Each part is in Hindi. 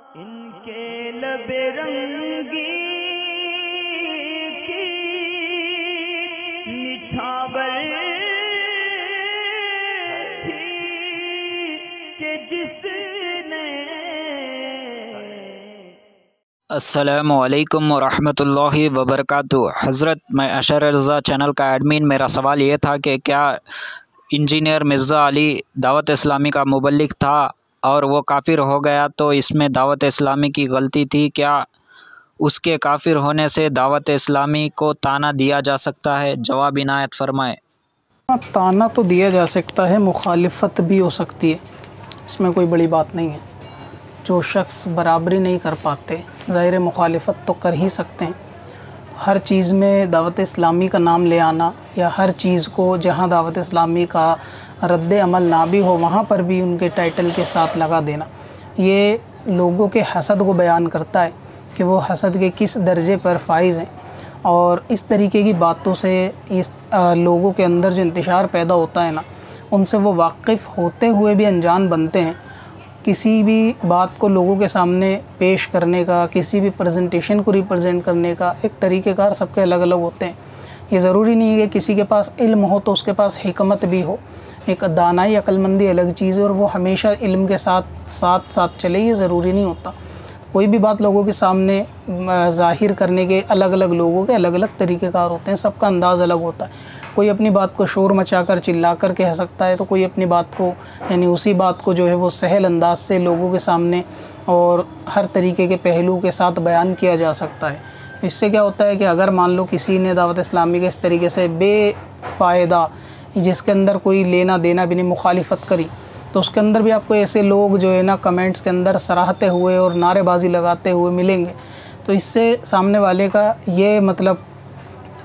इनके लबे रंगी की निछावर थी कि जिसने। अस्सलामुअलैकुम वरहमतुल्लाहि वबरकातुहू। हज़रत, मैं अशर रज़ा चैनल का एडमिन। मेरा सवाल ये था कि क्या इंजीनियर मिर्ज़ा अली दावत इस्लामी का मुबल्लिग था और वो काफ़िर हो गया, तो इसमें दावत इस्लामी की गलती थी क्या? उसके काफ़िर होने से दावत इस्लामी को ताना दिया जा सकता है? जवाब इनायत फरमाएँ। ताना तो दिया जा सकता है, मुखालिफत भी हो सकती है, इसमें कोई बड़ी बात नहीं है। जो शख्स बराबरी नहीं कर पाते, ज़ाहिर मुखालिफत तो कर ही सकते हैं। हर चीज़ में दावत इस्लामी का नाम ले आना या हर चीज़ को जहाँ दावत इस्लामी का रद्द अमल ना भी हो वहाँ पर भी उनके टाइटल के साथ लगा देना, ये लोगों के हसद को बयान करता है कि वो हसद के किस दर्जे पर फाइज़ हैं। और इस तरीके की बातों से इस लोगों के अंदर जो इंतशार पैदा होता है ना, उनसे वो वाकिफ़ होते हुए भी अनजान बनते हैं। किसी भी बात को लोगों के सामने पेश करने का, किसी भी प्रेजेंटेशन को रिप्रेजेंट करने का एक तरीक़ेकार सबके अलग अलग होते हैं। ये ज़रूरी नहीं है कि किसी के पास इल्म हो तो उसके पास हिकमत भी हो। एक दानाई अक्लमंदी अलग चीज़ है और वो हमेशा इल्म के साथ चले, ये ज़रूरी नहीं होता। कोई भी बात लोगों के सामने ज़ाहिर करने के अलग अलग लोगों के अलग अलग तरीक़ेकार होते हैं, सबका अंदाज़ अलग होता है। कोई अपनी बात को शोर मचाकर चिल्ला कर कह सकता है, तो कोई अपनी बात को यानी उसी बात को जो है वो सहल अंदाज से लोगों के सामने और हर तरीके के पहलू के साथ बयान किया जा सकता है। इससे क्या होता है कि अगर मान लो किसी ने दावत इस्लामी के इस तरीके से बेफ़ायदा, जिसके अंदर कोई लेना देना भी नहीं, मुखालिफत करी, तो उसके अंदर भी आपको ऐसे लोग जो है ना कमेंट्स के अंदर सराहते हुए और नारेबाजी लगाते हुए मिलेंगे। तो इससे सामने वाले का ये मतलब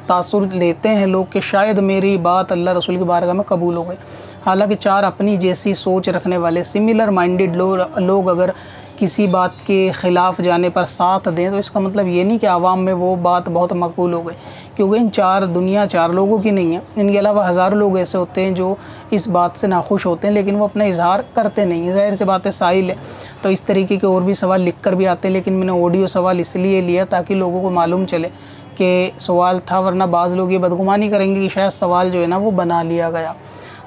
तासुर लेते हैं लोग कि शायद मेरी बात अल्लाह रसूल की बारगाह में कबूल हो गई। हालांकि चार अपनी जैसी सोच रखने वाले सिमिलर माइंडेड लोग अगर किसी बात के ख़िलाफ़ जाने पर साथ दें, तो इसका मतलब ये नहीं कि आवाम में वो बात बहुत मकबूल हो गई, क्योंकि दुनिया चार लोगों की नहीं है। इनके अलावा हज़ारों लोग ऐसे होते हैं जो इस बात से नाखुश होते हैं, लेकिन वो अपना इजहार करते नहीं हैं। ज़ाहिर सी बात है, साहिल है। तो इस तरीके के और भी सवाल लिख कर भी आते हैं, लेकिन मैंने ऑडियो सवाल इसलिए लिया ताकि लोगों को मालूम चले कि सवाल था, वरना बाज़ लोग ये बदगुमानी करेंगे कि शायद सवाल जो है ना वो बना लिया गया।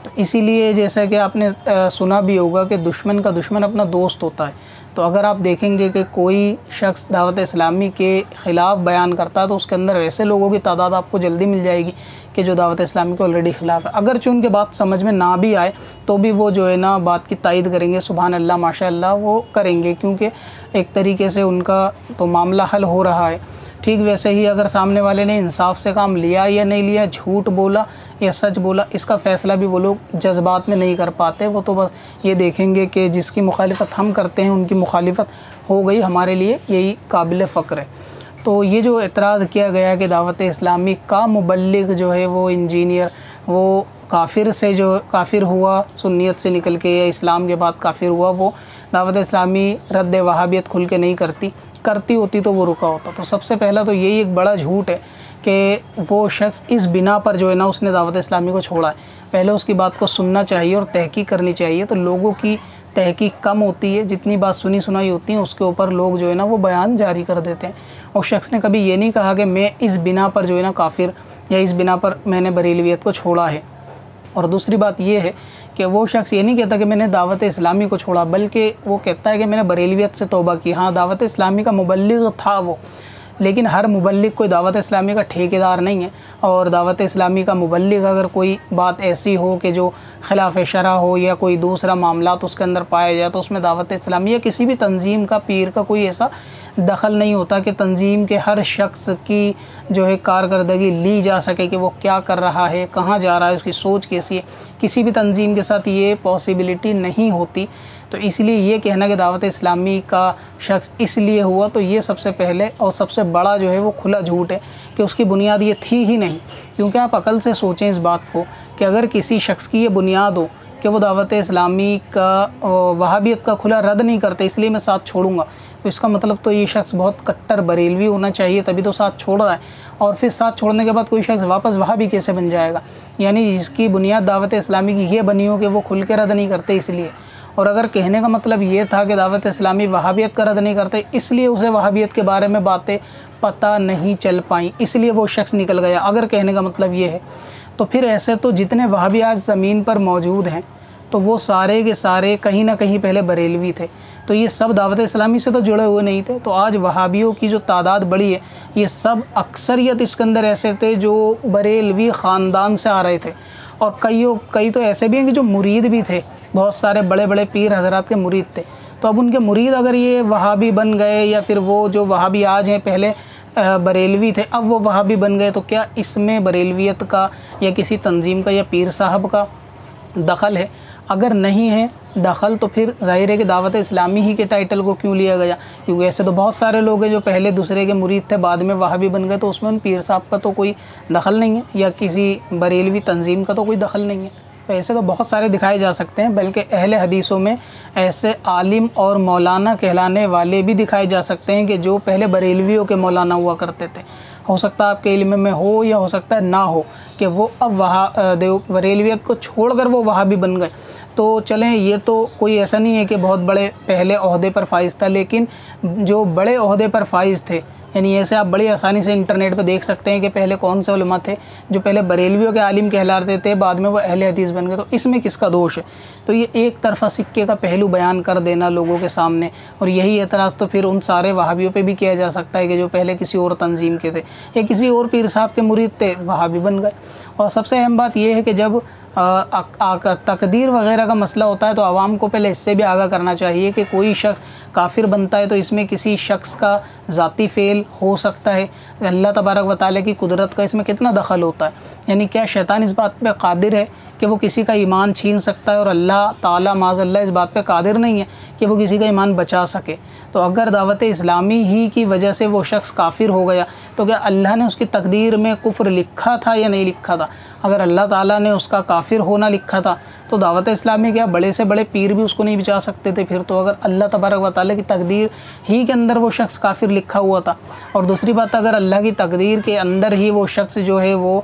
तो इसीलिए जैसा कि आपने सुना भी होगा कि दुश्मन का दुश्मन अपना दोस्त होता है। तो अगर आप देखेंगे कि कोई शख्स दावत इस्लामी के ख़िलाफ़ बयान करता है, तो उसके अंदर वैसे लोगों की तादाद आपको जल्दी मिल जाएगी कि जो दावत इस्लामी के ऑलरेडी ख़िलाफ़ है। अगरचे उनके बात समझ में ना भी आए तो भी वो जो है ना बात की तायद करेंगे, सुभान अल्लाह माशाअल्लाह वो करेंगे, क्योंकि एक तरीके से उनका तो मामला हल हो रहा है। ठीक वैसे ही अगर सामने वाले ने इंसाफ से काम लिया या नहीं लिया, झूठ बोला या सच बोला, इसका फ़ैसला भी वो लोग जज्बात में नहीं कर पाते। वो तो बस ये देखेंगे कि जिसकी मुखालिफत हम करते हैं उनकी मुखालिफत हो गई, हमारे लिए यही काबिल फ़ख्र है। तो ये जो एतराज़ किया गया कि दावत इस्लामी का मुबल्लिग जो है वो इंजीनियर, वो काफ़िर हुआ सुन्नियत से निकल के या इस्लाम के बाद काफ़िर हुआ, वो दावत इस्लामी रद्द वहाबियत खुल के नहीं करती होती तो वो रुका होता। तो सबसे पहला तो यही एक बड़ा झूठ है कि वो शख्स इस बिना पर जो है ना उसने दावत इस्लामी को छोड़ा है। पहले उसकी बात को सुनना चाहिए और तहकीक करनी चाहिए। तो लोगों की तहकीक कम होती है, जितनी बात सुनी सुनाई होती है उसके ऊपर लोग जो है ना वो बयान जारी कर देते हैं। और शख्स ने कभी ये नहीं कहा कि मैं इस बिना पर जो है ना काफिर या इस बिना पर मैंने बरेलवियत को छोड़ा है। और दूसरी बात ये है कि वो शख्स ये नहीं कहता कि मैंने दावत इस्लामी को छोड़ा, बल्कि वो कहता है कि मैंने बरेलवियत से तौबा की। हाँ, दावत इस्लामी का मुबल्लिग था वो, लेकिन हर मुबल्लिग कोई दावत इस्लामी का ठेकेदार नहीं है। और दावत इस्लामी का मुबल्लिग अगर कोई बात ऐसी हो कि जो खिलाफ शरअ हो या कोई दूसरा मामला तो उसके अंदर पाया जाए, तो उसमें दावत इस्लामी या किसी भी तंजीम का, पीर का कोई ऐसा दखल नहीं होता कि तंजीम के हर शख्स की जो है कारकर्दगी ली जा सके कि वो क्या कर रहा है, कहाँ जा रहा है, उसकी सोच कैसी है। किसी भी तंजीम के साथ ये पॉसिबिलिटी नहीं होती। तो इसलिए ये कहना कि दावत इस्लामी का शख्स इसलिए हुआ, तो ये सबसे पहले और सबसे बड़ा जो है वो खुला झूठ है कि उसकी बुनियाद ये थी ही नहीं। क्योंकि आप अकल से सोचें इस बात को कि अगर किसी शख्स की ये बुनियाद हो कि वो दावत इस्लामी का वहाबियत का खुला रद्द नहीं करते, इसलिए मैं साथ छोड़ूंगा, तो इसका मतलब तो ये शख्स बहुत कट्टर बरेलवी होना चाहिए, तभी तो साथ छोड़ रहा है। और फिर साथ छोड़ने के बाद कोई शख्स वापस वहाबी कैसे बन जाएगा? यानी जिसकी बुनियाद दावत इस्लामी की ये बनी हो कि वो खुल के रद्द नहीं करते इसलिए। और अगर कहने का मतलब ये था कि दावत इस्लामी वहाबियत का रद्द नहीं करते, इसलिए उसे वहाबियत के बारे में बातें पता नहीं चल पाई, इसलिए वो शख्स निकल गया, अगर कहने का मतलब ये है, तो फिर ऐसे तो जितने वहाबी आज ज़मीन पर मौजूद हैं तो वो सारे के सारे कहीं ना कहीं पहले बरेलवी थे, तो ये सब दावत इस्लामी से तो जुड़े हुए नहीं थे। तो आज वहाबियों की जो तादाद बड़ी है, ये सब अक्सरियत इसके अंदर ऐसे थे जो बरेलवी ख़ानदान से आ रहे थे, और कई तो ऐसे भी हैं कि जो मुरीद भी थे, बहुत सारे बड़े बड़े पीर हजरात के मुरीद थे। तो अब उनके मुरीद अगर ये वहाबी बन गए, या फिर वो जो वहाबी आज हैं पहले बरेलवी थे अब वो वहाबी बन गए, तो क्या इसमें बरेलवियत का या किसी तंजीम का या पीर साहब का दखल है? अगर नहीं है दखल तो फिर ज़ाहिर है कि दावत इस्लामी ही के टाइटल को क्यों लिया गया, क्योंकि ऐसे तो बहुत सारे लोग हैं जो पहले दूसरे के मुरीद थे बाद में वहाबी बन गए, तो उसमें उन पीर साहब का तो कोई दखल नहीं है या किसी बरेलवी तंजीम का तो कोई दखल नहीं है। तो ऐसे तो बहुत सारे दिखाए जा सकते हैं, बल्कि अहले हदीसों में ऐसे आलिम और मौलाना कहलाने वाले भी दिखाए जा सकते हैं कि जो पहले बरेलवियों के मौलाना हुआ करते थे। हो सकता है आपके इल्म में हो या हो सकता है ना हो कि वो अब बरेलवियत को छोड़कर वो वहाबी बन गए। तो चलें, ये तो कोई ऐसा नहीं है कि बहुत बड़े पहले ओहदे पर फाइज था, लेकिन जो बड़े ओहदे पर फाइज थे, यानी ऐसे आप बड़ी आसानी से इंटरनेट पे देख सकते हैं कि पहले कौन से उलमा थे जो पहले बरेलवियों के आलिम कहलाते थे, बाद में वो अहले हदीस बन गए। तो इसमें किसका दोष है? तो ये एक तरफा सिक्के का पहलू बयान कर देना लोगों के सामने, और यही एतराज़ तो फिर उन सारे वहाबियों पे भी किया जा सकता है कि जो पहले किसी और तंजीम के थे या किसी और पीर साहब के मुरीद थे, वहाबी बन गए। और सबसे अहम बात यह है कि जब तकदीर वगैरह का मसला होता है तो आवाम को पहले इससे भी आगाह करना चाहिए कि कोई शख्स काफिर बनता है तो इसमें किसी शख्स का ज़ाती फ़ेल हो सकता है, अल्लाह तबारक व तआला की कुदरत का इसमें कितना दखल होता है। यानी क्या शैतान इस बात पे कादिर है कि वो किसी का ईमान छीन सकता है, और अल्लाह ताला माज़अल्लाह इस बात पे कादिर नहीं है कि वो किसी का ईमान बचा सके। तो अगर दावत इस्लामी ही की वजह से वो शख्स काफिर हो गया तो क्या अल्लाह ने उसकी तकदीर में कुफ्र लिखा था या नहीं लिखा था? अगर अल्लाह ताला ने उसका काफिर होना लिखा था तो दावत इस्लामी क्या बड़े से बड़े पीर भी उसको नहीं बचा सकते थे फिर? तो अगर अल्लाह तबारक व तआला की तकदीर ही के अंदर वो शख्स काफिर लिखा हुआ था, और दूसरी बात अगर अल्लाह की तकदीर के अंदर ही वो शख्स जो है वो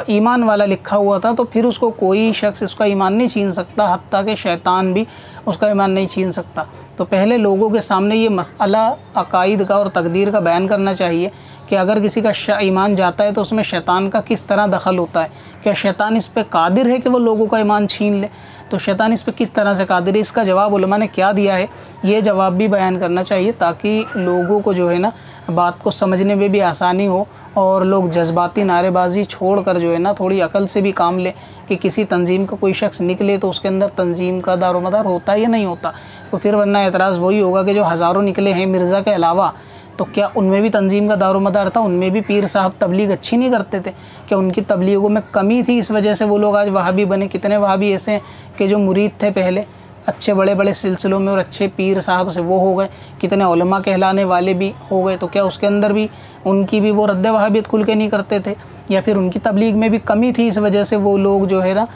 ईमान वाला लिखा हुआ था, तो फिर उसको कोई शख्स उसका ईमान नहीं छीन सकता, हत्ता कि शैतान भी उसका ईमान नहीं छीन सकता। तो पहले लोगों के सामने ये मसला अकाइद का और तकदीर का बयान करना चाहिए कि अगर किसी का ईमान जाता है तो उसमें शैतान का किस तरह दखल होता है। क्या शैतान इस पे कादिर है कि वो लोगों का ईमान छीन ले? तो शैतान इस पे किस तरह से कादिर है, इसका जवाब उलमा ने क्या दिया है, ये जवाब भी बयान करना चाहिए, ताकि लोगों को जो है ना बात को समझने में भी आसानी हो, और लोग जज्बाती नारेबाजी छोड़कर जो है ना थोड़ी अकल से भी काम ले कि किसी तंजीम का कोई शख्स निकले तो उसके अंदर तंजीम का दारोमदार होता है या नहीं होता। तो फिर वरना एतराज़ वही होगा कि जो हज़ारों निकले हैं मिर्ज़ा के अलावा, तो क्या उनमें भी तंजीम का दारोमदार था? उनमें भी पीर साहब तबलीग अच्छी नहीं करते थे? क्या उनकी तबलीगों में कमी थी, इस वजह से वो लोग आज वहाबी बने? कितने वहाबी ऐसे हैं कि जो मुरीद थे पहले अच्छे बड़े बड़े सिलसिलों में और अच्छे पीर साहब से वो हो गए, कितने उलमा कहलाने वाले भी हो गए। तो क्या उसके अंदर भी उनकी भी वो रद्द वहाबियत खुल के नहीं करते थे, या फिर उनकी तबलीग में भी कमी थी, इस वजह से वो लोग जो है ना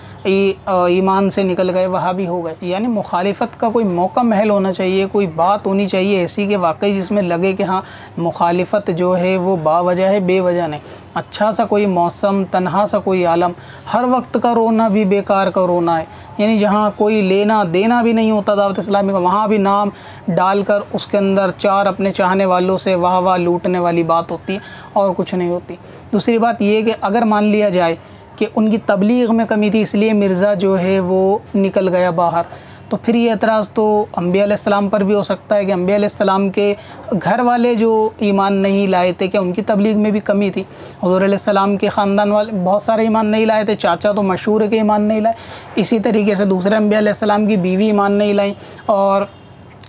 ईमान से निकल गए, वहाबी हो गए? यानी मुखालिफत का कोई मौका महल होना चाहिए, कोई बात होनी चाहिए ऐसी कि वाकई जिसमें लगे कि हाँ मुखालिफत जो है वो बावजह है, बेवजह नहीं। अच्छा सा कोई मौसम, तन्हा सा कोई आलम, हर वक्त का रोना भी बेकार का रोना है। यानी जहाँ कोई लेना देना भी नहीं होता दावत इस्लामी का, वहाँ भी नाम डालकर उसके अंदर चार अपने चाहने वालों से वाह वाह लूटने वाली बात होती है और कुछ नहीं होती। दूसरी बात ये कि अगर मान लिया जाए कि उनकी तबलीग में कमी थी इसलिए मिर्ज़ा जो है वो निकल गया बाहर, तो फिर ये एतराज़ तो अंबिया अलैहिस्सलाम पर भी हो सकता है कि अंबिया अलैहिस्सलाम के घर वाले जो ईमान नहीं लाए थे, क्या उनकी तबलीग में भी कमी थी? हुज़ूर अलैहिस्सलाम के ख़ानदान वाले बहुत सारे ईमान नहीं लाए थे, चाचा तो मशहूर है कि ईमान नहीं लाए। इसी तरीके से दूसरे अंबिया अलैहिस्सलाम की बीवी ईमान नहीं लाई और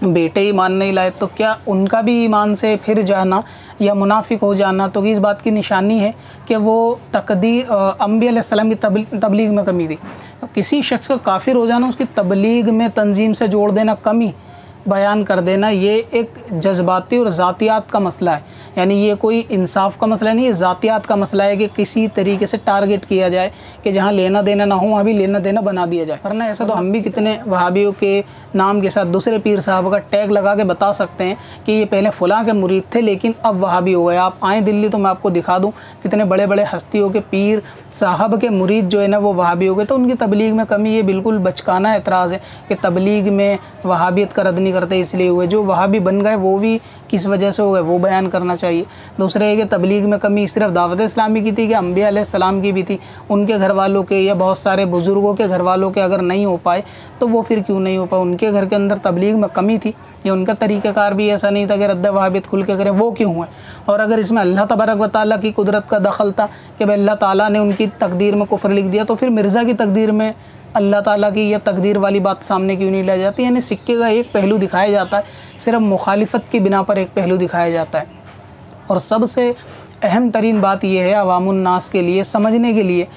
बेटे ईमान नहीं लाए, तो क्या उनका भी ईमान से फिर जाना या मुनाफिक हो जाना तो इस बात की निशानी है कि वो अंबिया अलैहिस्सलाम की तबलीग में कमी थी? तो किसी शख्स का काफिर हो जाना, उसकी तबलीग में तंजीम से जोड़ देना, कमी बयान कर देना, ये एक जज्बाती और ज़ातियात का मसला है। यानी ये कोई इंसाफ का मसला नहीं है, ज़ातियात का मसला है कि किसी तरीके से टारगेट किया जाए कि जहाँ लेना देना ना हो वहाँ भी लेना देना बना दिया जाए। वरना ऐसा तो हम भी कितने वहाबियों के नाम के साथ दूसरे पीर साहब का टैग लगा के बता सकते हैं कि ये पहले फलां के मुरीद थे लेकिन अब वहाबी हो गए। आप आएँ दिल्ली तो मैं आपको दिखा दूँ कितने बड़े बड़े हस्तियों के पीर साहब के मुरीद जो है ना वो वहाबी हो गए। तो उनकी तबलीग में कमी, ये बिल्कुल बचकाना एतराज़ है कि तबलीग में वहाबियत का रद्द नहीं करते इसलिए हुए। जो वहाबी बन गए वो भी किस वजह से हो गए वो बयान करना चाहिए। दूसरा है कि तबलीग में कमी सिर्फ दावत इस्लामी की थी कि अम्बिया अलैहिस्सलाम की भी थी, उनके घर वालों के या बहुत सारे बुज़ुर्गों के घर वालों के अगर नहीं हो पाए तो वो फिर क्यों नहीं हो पाए, उनके घर के अंदर तबलीग में कमी थी या उनका तरीक़ाकार भी ऐसा नहीं था कि रद्द वहाबियत खुल के करें, वो क्यों हुए। और अगर इसमें अल्लाह तबारक व तआला की कुदरत का दखल था कि भाई अल्लाह ताला ने उनकी तकदीर में कुफ्र लिख दिया, तो फिर मिर्ज़ा की तकदीर में अल्लाह ताला की यह तकदीर वाली बात सामने क्यों नहीं लाई जाती। यानी सिक्के का एक पहलू दिखाया जाता है, सिर्फ मुखालिफत की बिना पर एक पहलू दिखाया जाता है। और सबसे अहम तरीन बात यह है अवामुन नास के लिए समझने के लिए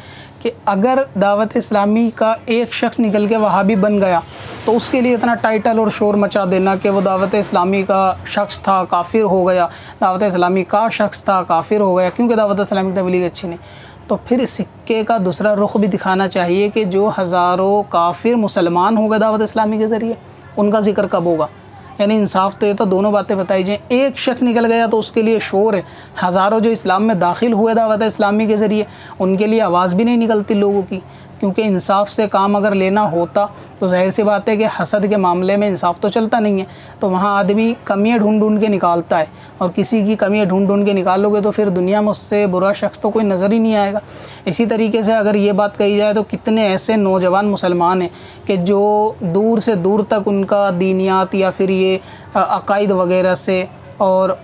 कि अगर दावत इस्लामी का एक शख्स निकल के वहाबी बन गया तो उसके लिए इतना टाइटल और शोर मचा देना कि वो दावत इस्लामी का शख्स था काफिर हो गया, दावत इस्लामी का शख्स था काफिर हो गया क्योंकि दावत इस्लामी की तबलीग अच्छी नहीं, तो फिर सिक्के का दूसरा रुख भी दिखाना चाहिए कि जो हज़ारों काफिर मुसलमान हो गए दावत इस्लामी के ज़रिए उनका ज़िक्र कब होगा। यानी इंसाफ तो ये तो दोनों बातें बताई जाएँ। एक शख्स निकल गया तो उसके लिए शोर है, हज़ारों जो इस्लाम में दाखिल हुए दावत इस्लामी के ज़रिए उनके लिए आवाज़ भी नहीं निकलती लोगों की, क्योंकि इंसाफ से काम अगर लेना होता तो जाहिर सी बात है कि हसद के मामले में इंसाफ तो चलता नहीं है, तो वहाँ आदमी कमियाँ ढूंढ ढूंढ के निकालता है और किसी की कमियाँ ढूंढ ढूंढ के निकालोगे तो फिर दुनिया में उससे बुरा शख्स तो कोई नज़र ही नहीं आएगा। इसी तरीके से अगर ये बात कही जाए तो कितने ऐसे नौजवान मुसलमान हैं कि जो दूर से दूर तक उनका दीनियात या फिर ये अकायद वगैरह से और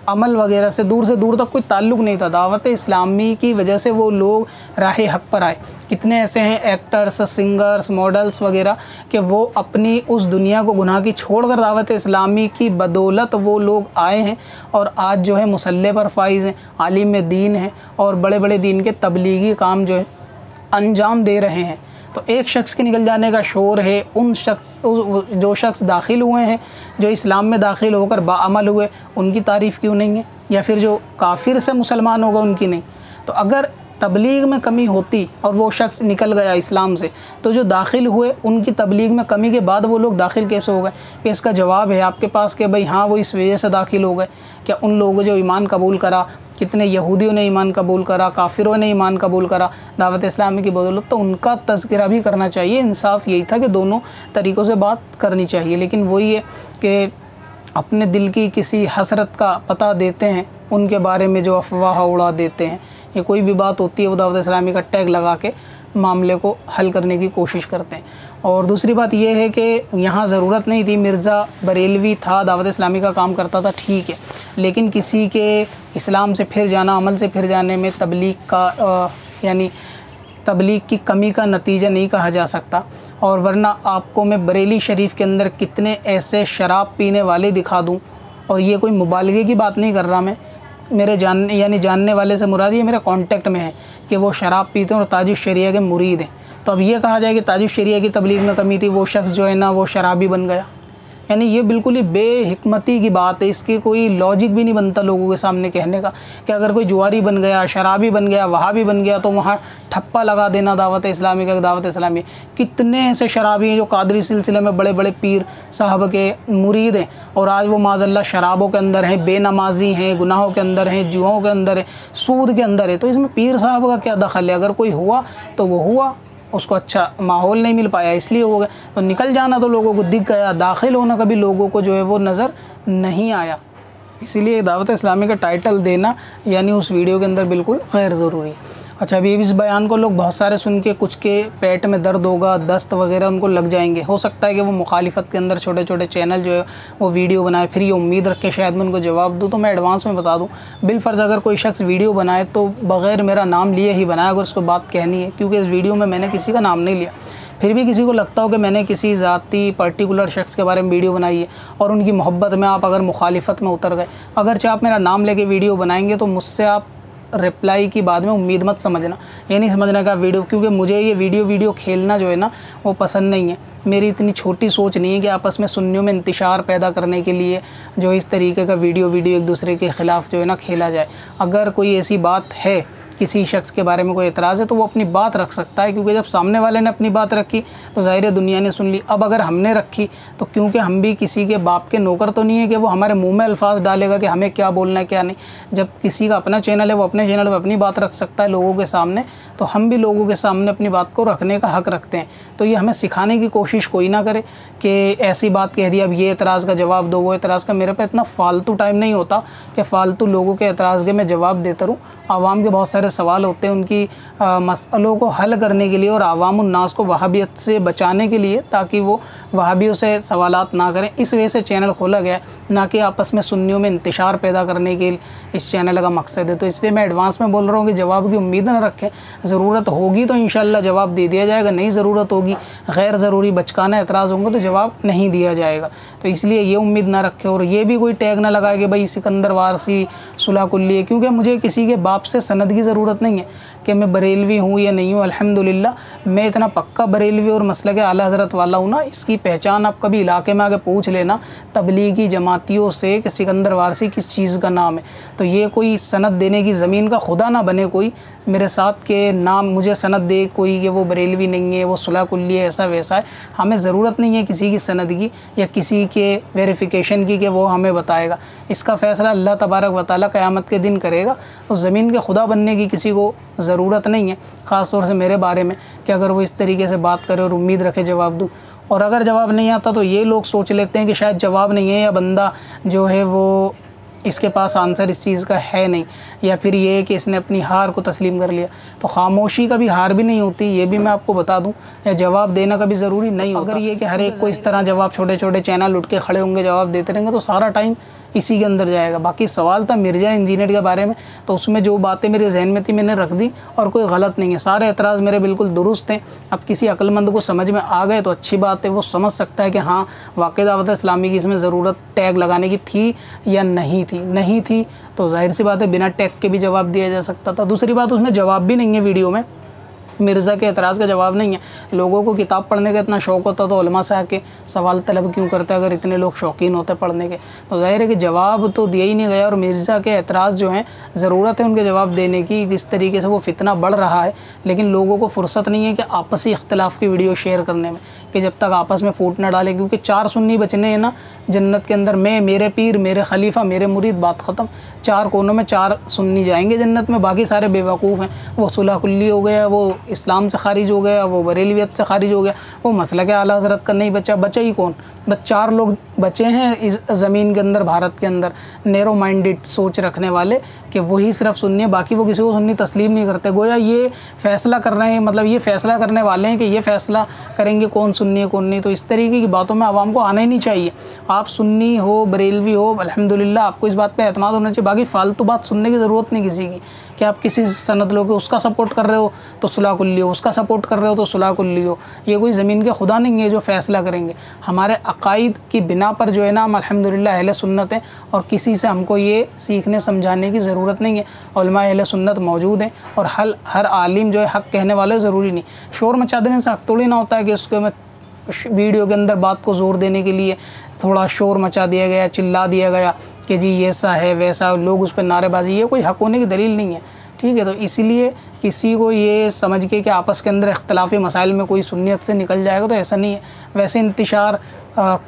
अमल वगैरह से दूर तक कोई ताल्लुक़ नहीं था, दावत इस्लामी की वजह से वो लोग राह हक़ पर आए। कितने ऐसे हैं एक्टर्स, सिंगर्स, मॉडल्स वगैरह कि वो अपनी उस दुनिया को गुनाह की छोड़कर दावत इस्लामी की बदौलत वो लोग आए हैं और आज जो है मुसल्ले पर फाइज़ हैं, आलिम दीन हैं और बड़े बड़े दीन के तबलीगी काम जो है अंजाम दे रहे हैं। तो एक शख्स के निकल जाने का शोर है, उन शख्स जो शख्स दाखिल हुए हैं, जो इस्लाम में दाखिल होकर बाअमल हुए, उनकी तारीफ़ क्यों नहीं है, या फिर जो काफिर से मुसलमान होगा उनकी नहीं। तो अगर तबलीग में कमी होती और वो शख्स निकल गया इस्लाम से तो जो दाखिल हुए उनकी तबलीग में कमी के बाद वो लोग दाखिल कैसे हो गए, कि इसका जवाब है आपके पास कि भाई हाँ वो इस वजह से दाखिल हो गए। क्या उन लोगों जो ईमान कबूल करा, कितने यहूदियों ने ईमान कबूल करा, काफिरों ने ईमान कबूल करा दावत इस्लामी की बदौलत, तो उनका तज़किरा भी करना चाहिए। इंसाफ यही था कि दोनों तरीक़ों से बात करनी चाहिए, लेकिन वही है कि अपने दिल की किसी हसरत का पता देते हैं, उनके बारे में जो अफवाह उड़ा देते हैं, ये कोई भी बात होती है वो दावत इस्लामी का टैग लगा के मामले को हल करने की कोशिश करते हैं। और दूसरी बात यह है कि यहाँ ज़रूरत नहीं थी, मिर्ज़ा बरेलवी था, दावत इस्लामी का काम करता था, ठीक है, लेकिन किसी के इस्लाम से फिर जाना, अमल से फिर जाने में तबलीग का यानी तबलीग की कमी का नतीजा नहीं कहा जा सकता। और वरना आपको मैं बरेली शरीफ के अंदर कितने ऐसे शराब पीने वाले दिखा दूँ, और ये कोई मुबालगे की बात नहीं कर रहा मैं, मेरे जानने वाले से मुराद ये मेरे कांटेक्ट में है कि वो शराब पीते हैं और ताजुश शरिया के मुरीद हैं। तो अब ये कहा जाए कि ताजुश शरिया की तबलीग में कमी थी, वो शख्स जो है ना वो शराबी बन गया, यानी ये बिल्कुल ही बेहिकमती की बात है। इसकी कोई लॉजिक भी नहीं बनता लोगों के सामने कहने का कि अगर कोई जुआरी बन गया, शराबी बन गया, वहाबी बन गया तो वहाँ ठप्पा लगा देना दावत इस्लामी का। दावत इस्लामी कितने ऐसे शराबी हैं जो कादरी सिलसिले में बड़े बड़े पीर साहब के मुरीद हैं और आज वो माज़ल्लाह शराबों के अंदर हैं, बेनमाजी हैं, गुनाहों के अंदर हैं, जुआओं के अंदर है, सूद के अंदर है। तो इसमें पीर साहब का क्या दखल है? अगर कोई हुआ तो वो हुआ, उसको अच्छा माहौल नहीं मिल पाया इसलिए हो गया। तो निकल जाना तो लोगों को दिख गया, दाखिल होना कभी लोगों को जो है वो नज़र नहीं आया। इसीलिए दावत इस्लामी का टाइटल देना यानी उस वीडियो के अंदर बिल्कुल गैर ज़रूरी है। अच्छा, अभी इस बयान को लोग बहुत सारे सुन के कुछ के पेट में दर्द होगा, दस्त वगैरह उनको लग जाएंगे। हो सकता है कि वो मुखालिफत के अंदर छोटे छोटे चैनल जो है वो वीडियो बनाए, फिर ये उम्मीद रख के शायद मैं उनको जवाब दूँ। तो मैं एडवांस में बता दूँ, बिलफ़र्ज़ अगर कोई शख्स वीडियो बनाए तो बग़ैर मेरा नाम लिए ही बनाए अगर उसको बात कहनी है, क्योंकि इस वीडियो में मैंने किसी का नाम नहीं लिया। फिर भी किसी को लगता हो कि मैंने किसी ज़ाती पर्टिकुलर शख्स के बारे में वीडियो बनाई है और उनकी मोहब्बत में आप अगर मुखालिफत में उतर गए, अगरचे आप मेरा नाम लेके वीडियो बनाएंगे तो मुझसे आप रिप्लाई की बाद में उम्मीद मत समझना, ये नहीं समझना कि वीडियो, क्योंकि मुझे ये वीडियो खेलना जो है ना वो पसंद नहीं है। मेरी इतनी छोटी सोच नहीं है कि आपस में सुन्नियों में इंतशार पैदा करने के लिए जो इस तरीके का वीडियो एक दूसरे के ख़िलाफ़ जो है ना खेला जाए। अगर कोई ऐसी बात है, किसी शख्स के बारे में कोई एतराज़ है, तो वो अपनी बात रख सकता है, क्योंकि जब सामने वाले ने अपनी बात रखी तो ज़ाहिर है दुनिया ने सुन ली। अब अगर हमने रखी तो क्योंकि हम भी किसी के बाप के नौकर तो नहीं है कि वो हमारे मुंह में अल्फाज डालेगा कि हमें क्या बोलना है क्या नहीं। जब किसी का अपना चैनल है, वो अपने चैनल पर अपनी बात रख सकता है लोगों के सामने, तो हम भी लोगों के सामने अपनी बात को रखने का हक़ रखते हैं। तो ये हमें सिखाने की कोशिश कोई ना करे कि ऐसी बात कह दी, अब ये एतराज़ का जवाब दो, वो एतराज़ का। मेरे पे इतना फ़ालतू टाइम नहीं होता कि फ़ालतू लोगों के एतराज़ के मैं जवाब देता रहूँ। आवाम के बहुत सारे सवाल होते हैं, उनकी मसलों को हल करने के लिए और आवाम उन्नास को वहाबियत से बचाने के लिए, ताकि वो वहाबियों से सवालात ना करें। इस वजह से चैनल खोला गया, ना कि आपस में सुन्नियों में इंतशार पैदा करने के इस चैनल का मकसद है। तो इसलिए मैं एडवांस में बोल रहा हूँ कि जवाब की उम्मीद ना रखें। ज़रूरत होगी तो इंशाअल्लाह जवाब दे दिया जाएगा, नहीं ज़रूरत होगी, गैर ज़रूरी बचकाना एतराज़ होंगे तो जवाब नहीं दिया जाएगा। तो इसलिए ये उम्मीद ना रखें, और ये भी कोई टैग ना लगाए कि भाई सिकंदर वारसी सुलह कुल्ली है, क्योंकि मुझे किसी के बाप से सनद की ज़रूरत नहीं है कि मैं बरेलवी हूँ या नहीं हूँ। अल्हम्दुलिल्लाह मैं इतना पक्का बरेलवी और मसलक आला हज़रत वाला हूँ ना, इसकी पहचान आप कभी इलाके में आके पूछ लेना तबलीगी जमातियों से कि सिकंदर वारसी किस चीज़ का नाम है। तो ये कोई सनद देने की ज़मीन का खुदा ना बने कोई मेरे साथ के नाम मुझे सनद दे कोई कि वो बरेलवी नहीं है, वो सुलह कुल्ली है, ऐसा वैसा है। हमें ज़रूरत नहीं है किसी की सनद की या किसी के वेरिफिकेशन की कि वो हमें बताएगा। इसका फ़ैसला अल्लाह तबारक व तआला क़यामत के दिन करेगा। तो ज़मीन के खुदा बनने की किसी को ज़रूरत नहीं है, ख़ास तौर से मेरे बारे में, कि अगर वो इस तरीके से बात करे और उम्मीद रखे जवाब दूँ। और अगर जवाब नहीं आता तो ये लोग सोच लेते हैं कि शायद जवाब नहीं है, या बंदा जो है वो इसके पास आंसर इस चीज़ का है नहीं, या फिर ये है कि इसने अपनी हार को तस्लीम कर लिया। तो खामोशी कभी हार भी नहीं होती, ये भी मैं आपको बता दूं, या जवाब देना कभी ज़रूरी नहीं होता। अगर ये कि हर एक को इस तरह जवाब, छोटे छोटे चैनल उठ के खड़े होंगे जवाब देते रहेंगे, तो सारा टाइम इसी के अंदर जाएगा। बाकी सवाल था मिर्ज़ा इंजीनियर के बारे में, तो उसमें जो बातें मेरे जहन में थी मैंने रख दी, और कोई गलत नहीं है, सारे एतराज़ मेरे बिल्कुल दुरुस्त हैं। अब किसी अक्लमंद को समझ में आ गए तो अच्छी बात है, वो समझ सकता है कि हाँ वाक़ई दावत इस्लामी की इसमें ज़रूरत टैग लगाने की थी या नहीं थी। नहीं थी तो जाहिर सी बात है बिना टैग के भी जवाब दिया जा सकता था। दूसरी बात, उसमें जवाब भी नहीं है वीडियो में, मिर्ज़ा के एतराज़ का जवाब नहीं है। लोगों को किताब पढ़ने का इतना शौक़ होता तो उलमा से आके सवाल तलब क्यों करते अगर इतने लोग शौकीन होते पढ़ने के। तो ज़ाहिर है कि जवाब तो दिया ही नहीं गया, और मिर्ज़ा के एतराज़ जो हैं ज़रूरत है उनके जवाब देने की, जिस तरीके से वो फितना बढ़ रहा है। लेकिन लोगों को फुर्सत नहीं है कि आपसी इख्तिलाफ़ की वीडियो शेयर करने में, कि जब तक आपस में फूट ना डालें, क्योंकि 4 सुन्नी बचने हैं ना जन्नत के अंदर, मैं, मेरे पीर, मेरे खलीफा, मेरे मुरीद, बात ख़त्म। 4 कोनों में 4 सुन्नी जाएंगे जन्नत में, बाकी सारे बेवकूफ़ हैं। वो सुलह कुल्ली हो गया, वो इस्लाम से खारिज हो गया, वो बरेलवियत से खारिज हो गया, वो मसलक आला हज़रत का नहीं बचा। बचा ही कौन? बस 4 लोग बचे हैं इस ज़मीन के अंदर, भारत के अंदर, नैरो माइंडेड सोच रखने वाले, कि वही सिर्फ सुन्नी है, बाकी वो किसी को सुन्नी तस्लीम नहीं करते। गोया ये फ़ैसला कर रहे हैं, मतलब ये फ़ैसला करने वाले हैं कि ये फ़ैसला करेंगे कौन सुन्नी है कौन नहीं। तो इस तरीके की बातों में आवाम को आना ही नहीं चाहिए। आप सुन्नी हो, बरेलवी हो, अल्हम्दुलिल्लाह आपको इस बात पे एतमाद होना चाहिए। बाकी फ़ालतू बात सुनने की ज़रूरत नहीं किसी की, कि आप किसी सनद लोगे, उसका सपोर्ट कर रहे हो तो सुलह कुल्ली हो, उसका सपोर्ट कर रहे हो तो सुलह कुल्ली हो। ये कोई ज़मीन के खुदा नहीं है जो फ़ैसला करेंगे। हमारे अक़ाइद की बिना पर जो है ना हम अल्हम्दुलिल्लाह अहले सुन्नत हैं, और किसी से हमको ये सीखने समझाने की ज़रूरत नहीं है। उलमा अहले सुन्नत मौजूद हैं, और हर आलिम जो है हक़ कहने वाले ज़रूरी नहीं। शोर मचा देने से हक़ थोड़ी ना होता है कि उसको मैं वीडियो के अंदर बात को ज़ोर देने के लिए थोड़ा शोर मचा दिया गया, चिल्ला दिया गया कि जी ये ऐसा है वैसा, लोग उस पर नारेबाजी, ये कोई हक़ होने की दलील नहीं है। ठीक है, तो इसलिए किसी को ये समझ के कि आपस के अंदर इख्तलाफी मसाइल में कोई सुन्नियत से निकल जाएगा, तो ऐसा नहीं है। वैसे इंतशार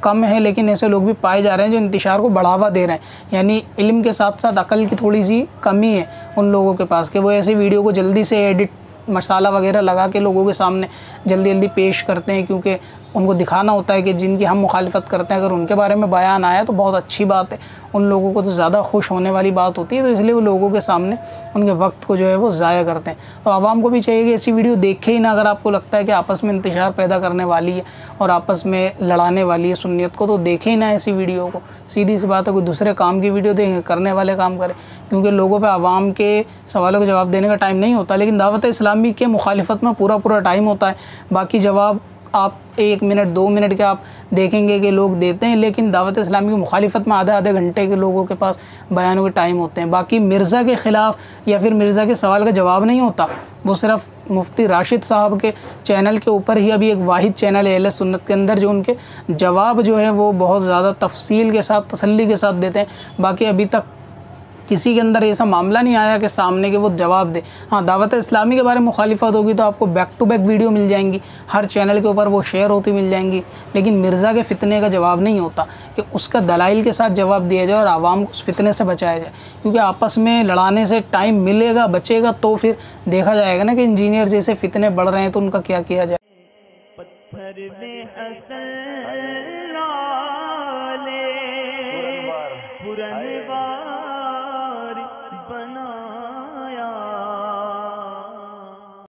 कम है, लेकिन ऐसे लोग भी पाए जा रहे हैं जो इंतशार को बढ़ावा दे रहे हैं। यानी इल्म के साथ साथ अकल की थोड़ी सी कमी है उन लोगों के पास, कि वो ऐसी वीडियो को जल्दी से एडिट मसाला वगैरह लगा के लोगों के सामने जल्दी जल्दी पेश करते हैं, क्योंकि उनको दिखाना होता है कि जिनकी हम मुखालिफत करते हैं अगर उनके बारे में बयान आया तो बहुत अच्छी बात है, उन लोगों को तो ज़्यादा खुश होने वाली बात होती है। तो इसलिए वो लोगों के सामने उनके वक्त को जो है वो ज़ाया करते हैं। तो आवाम को भी चाहिए कि ऐसी वीडियो देखे ही ना। अगर आपको लगता है कि आपस में इंतशार पैदा करने वाली है और आपस में लड़ाने वाली है सुन्नियत को, तो देखे ही ना ऐसी वीडियो को। सीधी सी बात है, कोई दूसरे काम की वीडियो देखें, करने वाले काम करें, क्योंकि लोगों पे आवाम के सवालों का जवाब देने का टाइम नहीं होता। लेकिन दावत इस्लामी के मुखालिफत में पूरा टाइम होता है। बाकी जवाब आप 1 मिनट 2 मिनट के आप देखेंगे कि लोग देते हैं, लेकिन दावत इस्लामी की मुखालिफत में आधे आधे घंटे के लोगों के पास बयानों के टाइम होते हैं। बाकी मिर्ज़ा के ख़िलाफ़ या फिर मिर्ज़ा के सवाल का जवाब नहीं होता, वो सिर्फ मुफ्ती राशिद साहब के चैनल के ऊपर ही अभी एक वाहिद चैनल है अहले सुन्नत के अंदर जो उनके जवाब जो है वो बहुत ज़्यादा तफसील के साथ तसल्ली के साथ देते हैं। बाकी अभी तक किसी के अंदर ऐसा मामला नहीं आया कि सामने के वो जवाब दे। हाँ, दावत इस्लामी के बारे में मुखालिफत होगी तो आपको बैक टू बैक वीडियो मिल जाएंगी, हर चैनल के ऊपर वो शेयर होती मिल जाएंगी, लेकिन मिर्ज़ा के फितने का जवाब नहीं होता कि उसका दलाइल के साथ जवाब दिया जाए और आवाम को उस फितने से बचाया जाए। क्योंकि आपस में लड़ाने से टाइम मिलेगा बचेगा तो फिर देखा जाएगा ना कि इंजीनियर जैसे फितने बढ़ रहे हैं तो उनका क्या किया जाए। पत्थर में असल पुरनवार